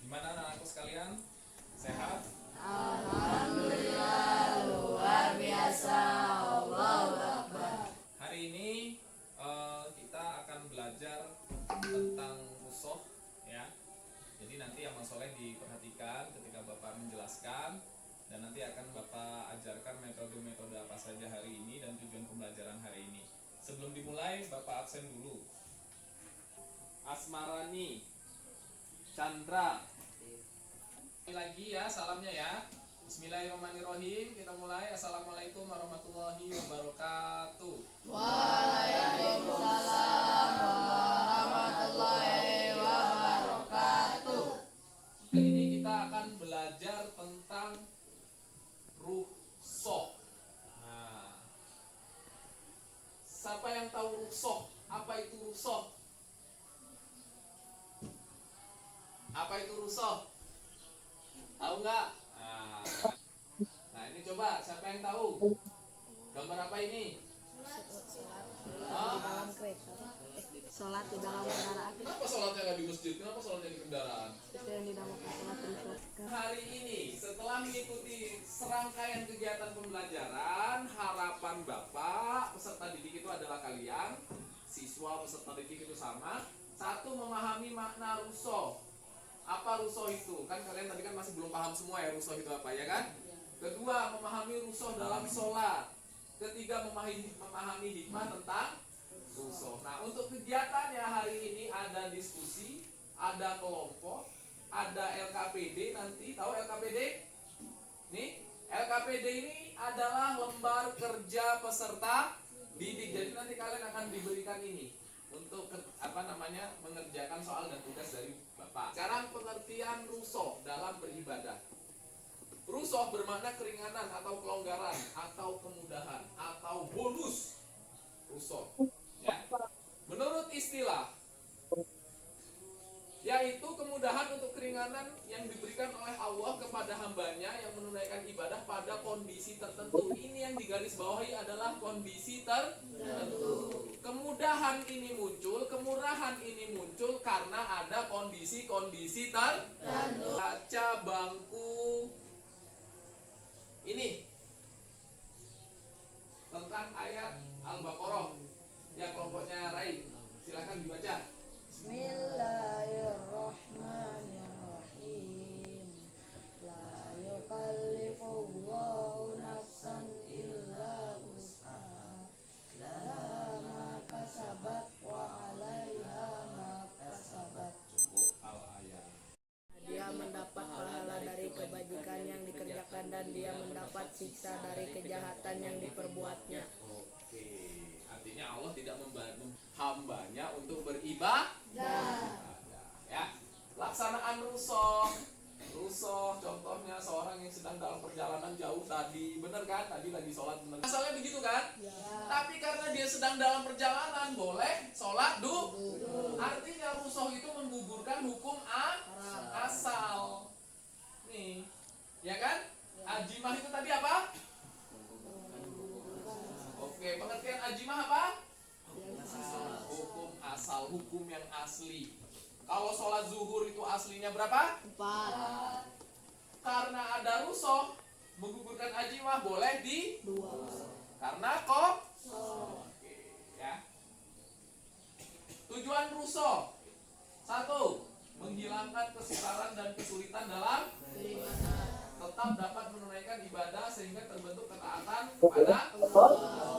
Gimana anak-anakku sekalian? Sehat? Alhamdulillah, luar biasa. Allahu Akbar. Hari ini kita akan belajar tentang rusuh, ya. Jadi nanti yang Mas Soleh diperhatikan ketika Bapak menjelaskan, dan nanti akan Bapak ajarkan metode-metode apa saja hari ini dan tujuan pembelajaran hari ini. Sebelum dimulai, Bapak absen dulu. Asmarani, Chandra. Ini lagi ya salamnya ya. Bismillahirrahmanirrahim. Kita mulai. Assalamualaikum warahmatullahi wabarakatuh. Waalaikumsalam warahmatullahi wabarakatuh. Kali ini kita akan belajar tentang rukhsah. Nah, siapa yang tahu rukhsah? Apa itu rukhsah? Apa itu rukhsah? Tahu nggak? Nah, ini coba siapa yang tahu? Gambar apa ini? Dalam kereta. Sholat di dalam kendaraan. Kenapa sholatnya nggak di masjid? Kenapa sholatnya di kendaraan? Itu yang dinamakan sholat rusuh. Hari ini setelah mengikuti serangkaian kegiatan pembelajaran, harapan Bapak peserta didik itu adalah kalian, siswa peserta didik itu sama. Satu, memahami makna rusuh. Apa rusuh itu? Kan kalian tadi kan masih belum paham semua ya rusuh itu apa, ya kan? Kedua, memahami rusuh dalam sholat. Ketiga, memahami hikmah tentang rusuh. Nah, untuk kegiatannya hari ini ada diskusi, ada kelompok, ada LKPD nanti. Tahu LKPD? Nih, LKPD ini adalah lembar kerja peserta didik. Jadi nanti kalian akan diberikan ini untuk mengerjakan soal dan tugas dari Bapak. Sekarang pengertian rusuh dalam beribadah. Rusuh bermakna keringanan atau kelonggaran atau kemudahan atau bonus. Rusuh, ya. Menurut istilah, yaitu kemudahan untuk keringanan yang diberikan oleh Allah kepada hambanya yang menunaikan ibadah pada kondisi tertentu. Ini yang digarisbawahi adalah kondisi tertentu. Kemudahan ini muncul, kemurahan ini muncul karena ada kondisi-kondisi tertentu. Baca bangku ini tentang ayat Al-Baqarah. Ya, kelompoknya Rai, silakan dibaca. Bismillahirrahmanirrahim. La yukallifullahu nafsan illa wus'aha. Laha ma kasabat wa 'alaiha ma kasabat. Cukup al-ayat. Dia mendapat pahala dari kebajikan yang dikerjakan dan dia mendapat siksa dari kejahatan yang diperbuatnya. Oke, artinya Allah tidak membantu hambanya untuk beribadah. Ya, laksanaan rusuh. Rusuh contohnya seorang yang sedang dalam perjalanan jauh tadi, bener kan? Tadi lagi sholat, bener. Asalnya begitu kan? Ya. Tapi karena dia sedang dalam perjalanan, boleh sholat dulu. Artinya rusuh itu menggugurkan hukum asal. Nih, ya kan? Ajimah itu tadi apa? Oke, pengertian ajimah apa? Hukum asal, hukum yang asli. Kalau sholat zuhur itu aslinya berapa? 4. Karena ada rusuh, menggugurkan ajimah boleh di 2. karena Oke, ya. Tujuan rusuh. 1. Menghilangkan kesukaran dan kesulitan dalam tetap dapat menunaikan ibadah sehingga terbentuk ketaatan kepada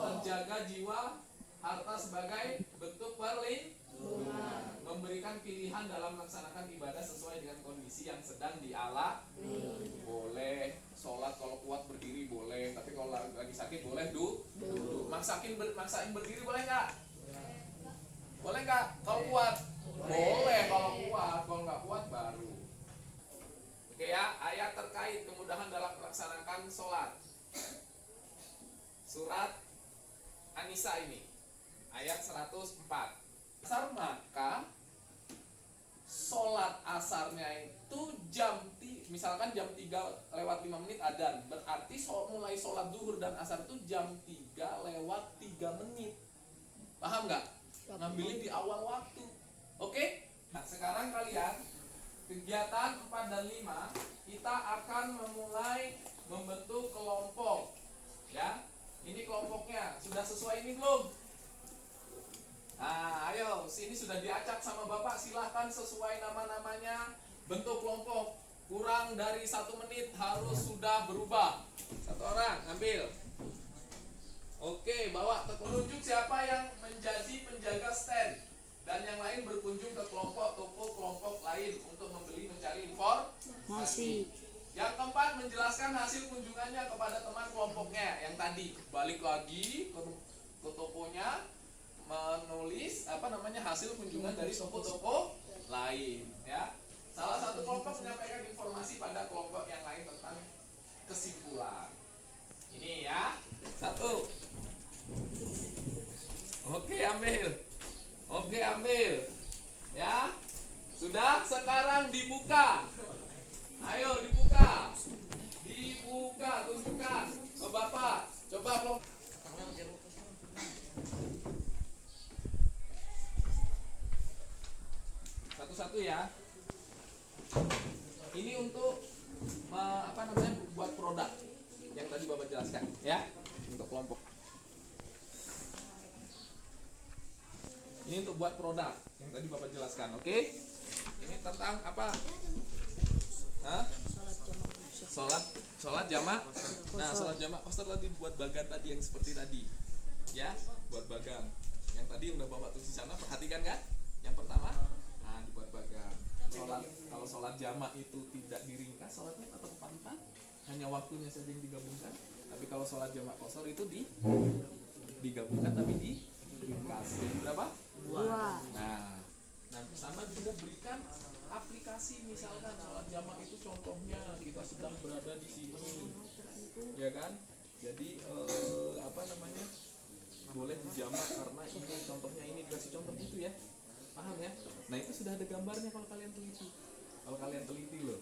terjaga jiwa, harta sebagai bentuk perlindungan, memberikan pilihan dalam melaksanakan ibadah sesuai dengan kondisi yang sedang dialami. Boleh sholat kalau kuat berdiri boleh, tapi kalau lagi sakit boleh duduk. Maksain berdiri boleh nggak? Boleh nggak? Kalau kuat? Boleh kalau kuat. Kalau nggak kuat baru. Oke ya, ayat terkait kemudahan dalam melaksanakan sholat. Surat An-Nisa ini, ayat 104. Asar maka sholat asarnya itu misalkan jam 3:05 adzan, berarti mulai sholat zuhur dan asar itu jam 3:03. Paham nggak? Ngambilnya di awal waktu. Oke? Nah sekarang kalian kegiatan 4 dan 5 kita akan memulai membentuk kelompok. Ya, ini kelompoknya sudah sesuai ini belum? Nah, ayo, sini sudah diacak sama Bapak, silahkan sesuai nama-namanya, bentuk kelompok. Kurang dari 1 menit harus sudah berubah. Satu orang, ambil. Oke, bawa ke penunjuk siapa yang menjadi penjaga stand. Dan yang lain berkunjung ke kelompok toko kelompok lain untuk membeli mencari informasi. Yang keempat, menjelaskan hasil kunjungannya kepada teman kelompoknya yang tadi. Balik lagi ke tokonya, menulis hasil kunjungan dari toko-toko lain, ya. Salah satu kelompok menyampaikan informasi pada kelompok yang lain tentang kesimpulan. Ini ya, 1. Oke, ambil. Ya. Sudah, sekarang dibuka. Ayo dibuka. Tunjukkan ke Bapak. Coba kelompok. Satu-satu ya. Ini untuk buat produk yang tadi Bapak jelaskan, ya, untuk kelompok. Ini untuk buat produk yang tadi Bapak jelaskan, oke? Ini tentang apa? Hah? Sholat jamak. Nah, sholat jamak Pastor tadi buat bagan tadi yang seperti tadi, ya, buat bagan. Yang tadi udah Bapak tulis di sana, perhatikan kan? Yang pertama, nah dibuat bagan. Kalau sholat jamak itu tidak diringkas, sholatnya tetap empat, hanya waktunya saja yang digabungkan. Tapi kalau sholat jamak qashar itu digabungkan tapi diringkas. Berapa? 2. Nah, sama juga berikan aplikasi, misalkan sholat jamak itu contohnya kita sedang berada di sini, ya kan? Jadi boleh dijamak karena ini contohnya, ini dikasih contoh itu ya. Paham ya? Nah itu sudah ada gambarnya kalau kalian teliti. Loh,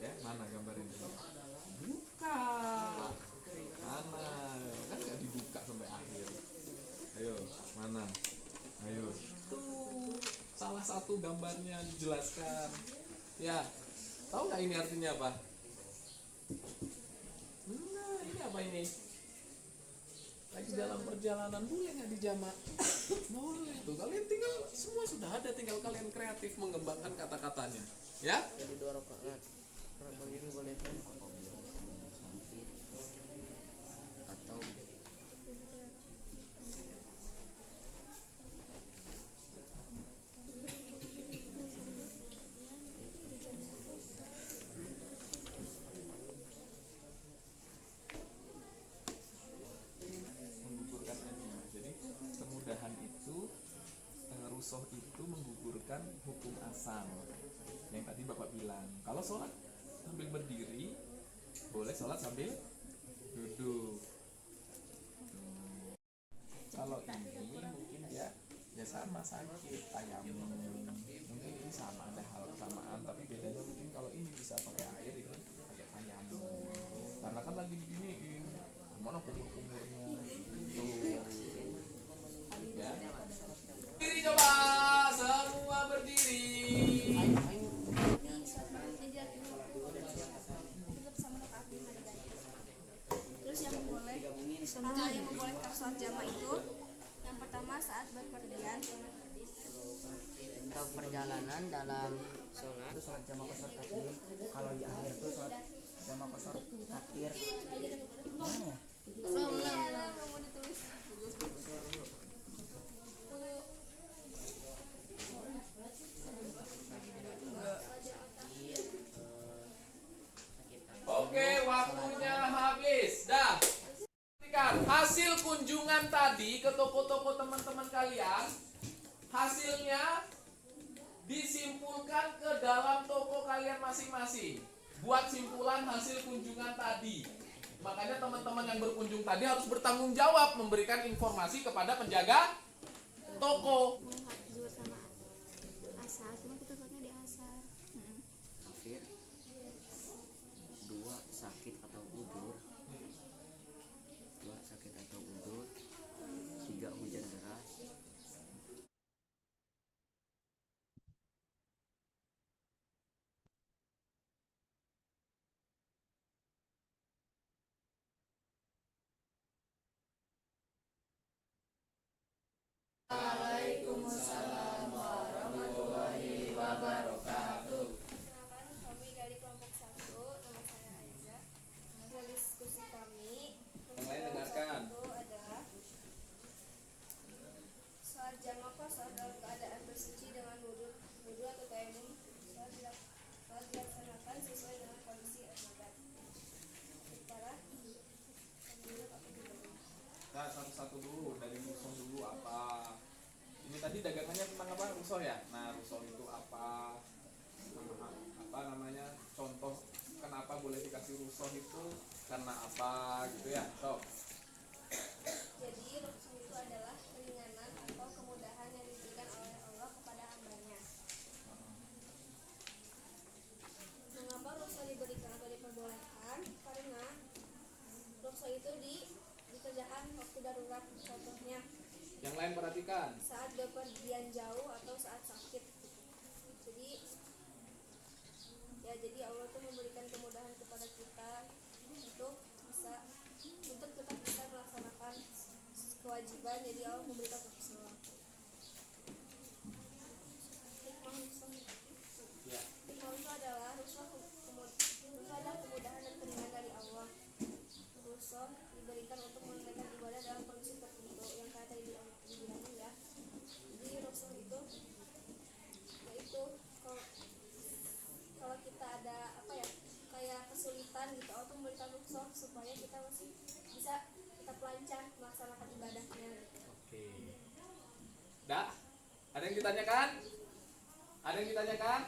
ya, mana gambarnya? Buka. Mana? Kan nggak dibuka sampai akhir. Ayo, mana? Ayo. Tuh, salah satu gambarnya dijelaskan. Ya, tahu nggak ini artinya apa? Nah, ini apa ini? Lagi dalam perjalanan, boleh nggak dijamak? Boleh. Tuh, kalian tinggal, semua sudah ada, tinggal kalian kreatif mengembangkan kata-katanya, ya. Jadi 2 rakaat. Berapa ini boleh kan? Atau Menggugurkan tadi. Jadi kemudahan itu, rusuh itu menggugurkan hukum asal. Yang tadi Bapak bilang, kalau sholat sambil berdiri, boleh sholat sambil duduk. Kalau ini mungkin ya sama sakit tayamum. Mungkin ini sama, ada hal kesamaan, tapi bedanya mungkin kalau ini bisa pakai air, itu pakai tayamum. Karena kan lagi diginiin, mana kumur-kumurnya gitu. Ya. Berdiri coba, semua berdiri. Terus yang membolehkan sholat jamak itu, yang pertama saat berpergian, untuk perjalanan dalam sholat itu sholat jamak qashar takbir. Kalau di akhir itu sholat jamak qashar takbir. Mana ya? kamu ditulis. Oke, waktunya habis. Dah. Perhatikan. Nah, hasil kunjungan tadi ke toko-toko teman-teman kalian, hasilnya disimpulkan ke dalam toko kalian masing-masing. Buat simpulan hasil kunjungan tadi. Makanya teman-teman yang berkunjung tadi harus bertanggung jawab memberikan informasi kepada penjaga toko. Juga sama asal, cuma kita soalnya di asal. Akhir 2 sakit atau udur, 3 hujan deras. Perkenalkan, kami dari kelompok 1, nama saya Aiza. Hasil diskusi kami Yang lain dengarkan. itu adalah sholat jamaah qashar dalam keadaan bersuci dengan wudu atau tayamum. Sholat dilaksanakan sesuai dengan kondisi al-madat. Sekarang Nah, satu-satu dulu, dari rusoh dulu apa? Ini tadi dagangannya tentang apa? Rusoh ya? Nah, rusoh itu apa? Apa namanya? Contoh kenapa boleh dikasih rusoh itu karena apa gitu ya? So, jadi rukhsah itu adalah keringanan atau kemudahan yang diberikan oleh Allah kepada hambanya. Mengapa rukhsah diberikan atau diperbolehkan? Karena rukhsah itu dikerjakan waktu darurat. Contohnya yang lain perhatikan. saat bepergian jauh atau saat sakit. Jadi Allah tuh memberikan kemudahan kepada kita untuk tetap bisa melaksanakan kewajiban. Jadi Allah memberikan rukhsah. Hikmah Ya. itu adalah rukhsah adalah kemudahan dan keringanan dari Allah. Rukhsah diberikan untuk menunaikan ibadah dalam kondisi tertentu yang kayak tadi dibilang ya. Jadi rukhsah itu yaitu kalau kita ada kayak kesulitan gitu, Allah memberikan rukhsah supaya kita masih bisa kita pelancar melaksanakan ibadahnya. Oke. Dah? Ada yang ditanyakan? Ada yang ditanyakan?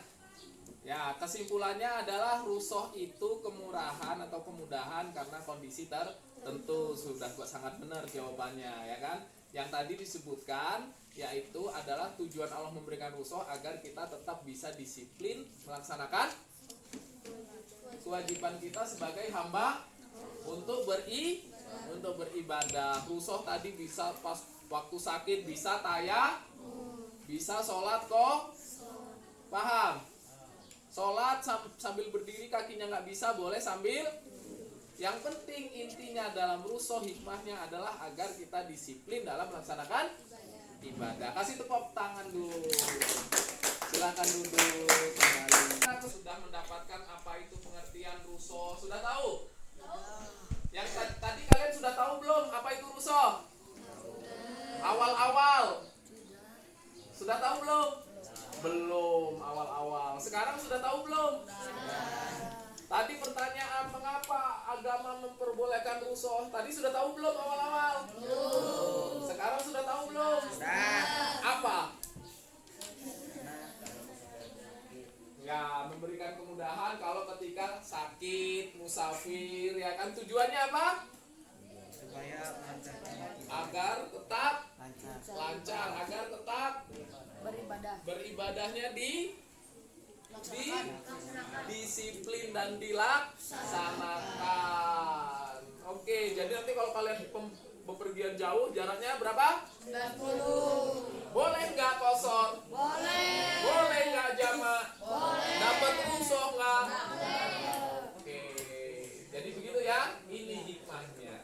Ya, kesimpulannya adalah rusoh itu kemurahan atau kemudahan karena kondisi tertentu. Sudah sangat benar jawabannya, ya kan? Yang tadi disebutkan yaitu adalah tujuan Allah memberikan rusoh agar kita tetap bisa disiplin melaksanakan kewajiban kita sebagai hamba untuk beribadah. Rusoh tadi bisa pas waktu sakit, bisa bisa sholat kok. Paham? Sholat sambil berdiri kakinya nggak bisa, boleh sambil. Yang penting intinya dalam rusoh hikmahnya adalah agar kita disiplin dalam melaksanakan ibadah. Kasih tepuk tangan dulu. Silakan duduk kembali. Kita sudah mendapatkan apa itu pengertian rusoh. Sudah tahu? Yang tadi kalian sudah tahu belum apa itu rusoh? Awal-awal. Sudah tahu belum? Belum awal-awal. Sekarang sudah tahu belum? Tadi pertanyaan mengapa agama memperbolehkan rusoh. Tadi sudah tahu belum awal-awal? Belum. Sekarang sudah tahu belum? Sudah. Apa? Ya, memberikan kemudahan kalau ketika sakit, musafir, ya kan tujuannya apa? Supaya Agar tetap lancar, agar tetap Beribadah. beribadahnya disiplin dan dilaksanakan. Oke, jadi nanti kalau kalian bepergian jauh, jaraknya berapa? 90. Boleh nggak kosor? Boleh. Boleh nggak jamak? Boleh. Dapat rusoh nggak? Oke, jadi begitu ya. Ini hikmahnya.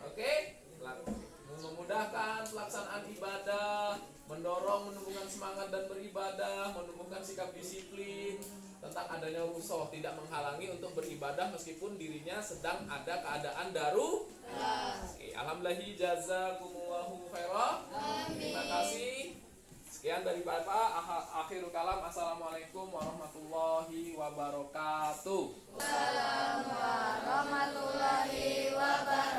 Oke, memudahkan pelaksanaan ibadah, mendorong menumbuhkan semangat dan beribadah, menumbuhkan sikap disiplin, tentang adanya rusoh, tidak menghalangi untuk beribadah meskipun dirinya sedang ada keadaan darurat. Alhamdulillah, jazakumullahu khairan. Terima kasih. Sekian dari Bapak. Akhirul kalam. Assalamualaikum warahmatullahi wabarakatuh. Assalamualaikum warahmatullahi wabarakatuh.